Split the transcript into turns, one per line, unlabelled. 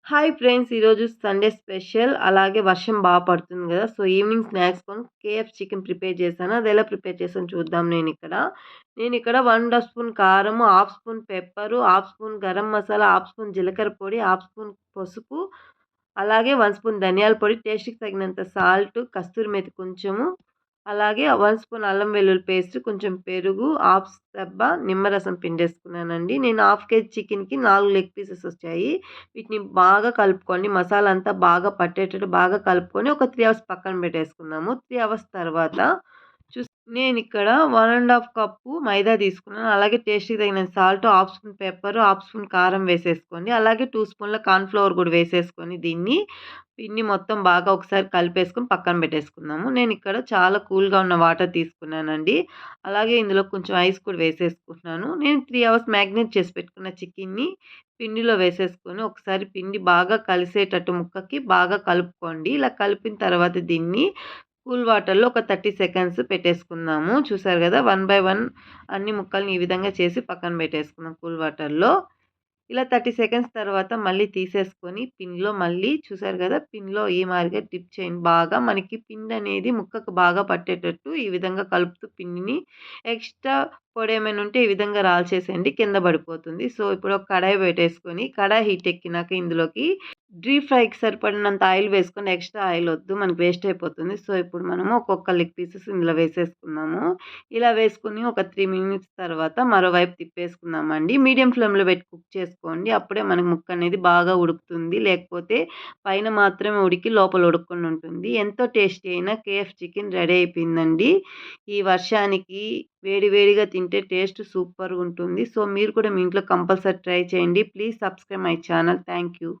Hi friends! ఈరోజు Sunday special. అలాగే వర్షం పడుతుంది గదా! సో, ఈవినింగ్ స్నాక్స్ కోసం కేఎఫ్ చికెన్ ప్రిపేర్ చేశాను. అదెలా ప్రిపేర్ చేశానో చూద్దాం నేనిక్కడ 1 స్పూన్ కారము, half spoon pepper, half spoon garam masala, half spoon జీలకర్ర పొడి, హాఫ్ స్పూన్ పసుపు, అలాగే 1 స్పూన్ ధనియాల పొడి, టేస్ట్‌కి తగినంత సాల్ట్, కస్తూరి మేతి కొంచెము, అలాగే 1 స్పూన్ అల్లం వెల్లుల్లి పేస్ట్, కొంచెం పెరుగు, హాఫ్ దబ్బ నిమ్మరసం పిండేసుకున్నానండి. నేను హాఫ్ కేజీ చికెన్‌కి 4 లెగ్ పీసెస్ వచ్చాయి. వీటిని బాగా కలుపుకోండి. మసాలా అంతా బాగా పట్టేటట్టు బాగా కలుపుకొని ఒక 3 అవర్స్ పక్కన పెట్టేసుకుందాము. 3 అవర్స్ తర్వాత నేనిక్కడ 1 ½ కప్పు మైదా తీసుకున్నాను. అలాగే టేస్ట్‌కి తగినంత salt, half spoon pepper, half spoon కారం వేసేసుకోండి. అలాగే 2 స్పూన్ల కార్న్ ఫ్లోర్ కూడా వేసేసుకొని పిండి మొత్తం బాగా ఒకసారి కలిపేసుకొని పక్కన పెట్టేసుకుందాము. నేనిక్కడ చాలా కూల్‌గా ఉన్న వాటర్ తీసుకున్నానండి. అలాగే ఇందులో కొంచెం ఐస్ కూడా వేసేసుకుంటున్నాను. నేను 3 అవర్స్ మ్యాగ్నేట్ చేసి పెట్టుకున్న చికెన్‌ని పిండిలో వేసేసుకొని ఒకసారి పిండి బాగా కలిసేటట్టు ముక్కకి బాగా కలుపుకోండి. ఇలా కలిపిన తర్వాత దీన్ని కూల్ వాటర్‌లో ఒక 30 సెకండ్స్ పెట్టేసుకుందాము. చూసారు గదా! 1 బై 1 అన్ని ముక్కల్ని ఈ విధంగా చేసి పక్కన పెట్టేసుకుందాం కూల్ వాటర్‌లో. ఇలా 30 సెకండ్స్ తర్వాత మళ్ళీ తీసేసుకొని పిన్‌లో మళ్ళీ చూసారు గదా! పిన్‌లో ఈ మాదిరిగా డిప్ చేయండి బాగా. మనకి పిండనేది ముక్కకు బాగా పట్టేటట్టు ఈ విధంగా కలుపుతూ పిండిని ఎక్స్‌ట్రా పొడేమైనా ఉంటే ఈ విధంగా రాల్చేసేయండి. కింద పడిపోతుంది. సో, ఇప్పుడు ఒక కడాయి పెట్టేసుకొని, కడాయి హీట్ ఎక్కినాక ఇందులోకి డీప్ ఫ్రైకి సరిపడినంత ఆయిల్ వేసుకొని ఎక్స్‌ట్రా ఆయిల్ వద్దు. మనకి వేస్ట్ అయిపోతుంది. సో, ఇప్పుడు మనము ఒక్కొక్క లెగ్ పీసెస్ ఇందులో వేసేసుకుందాము. ఇలా వేసుకొని ఒక 3 మినిట్స్ తర్వాత మరోవైపు తిప్పేసుకుందామండి. మీడియం ఫ్లేమ్‌లో పెట్టి కుక్ చేసుకోండి. అప్పుడే మనకు ముక్క అనేది బాగా ఉడుకుతుంది. లేకపోతే పైన మాత్రమే ఉడికి లోపల ఉడకకుండా ఉంటుంది. ఎంతో టేస్టీ అయిన కేఎఫ్ చికెన్ రెడీ అయిపోయిందండి. ఈ వర్షానికి వేడి వేడిగా తింటే టేస్ట్ సూపర్‌గుంటుంది. సో, మీరు కూడా మీ ఇంట్లో కంపల్సరీ ట్రై చేయండి. Please subscribe my channel. Thank you.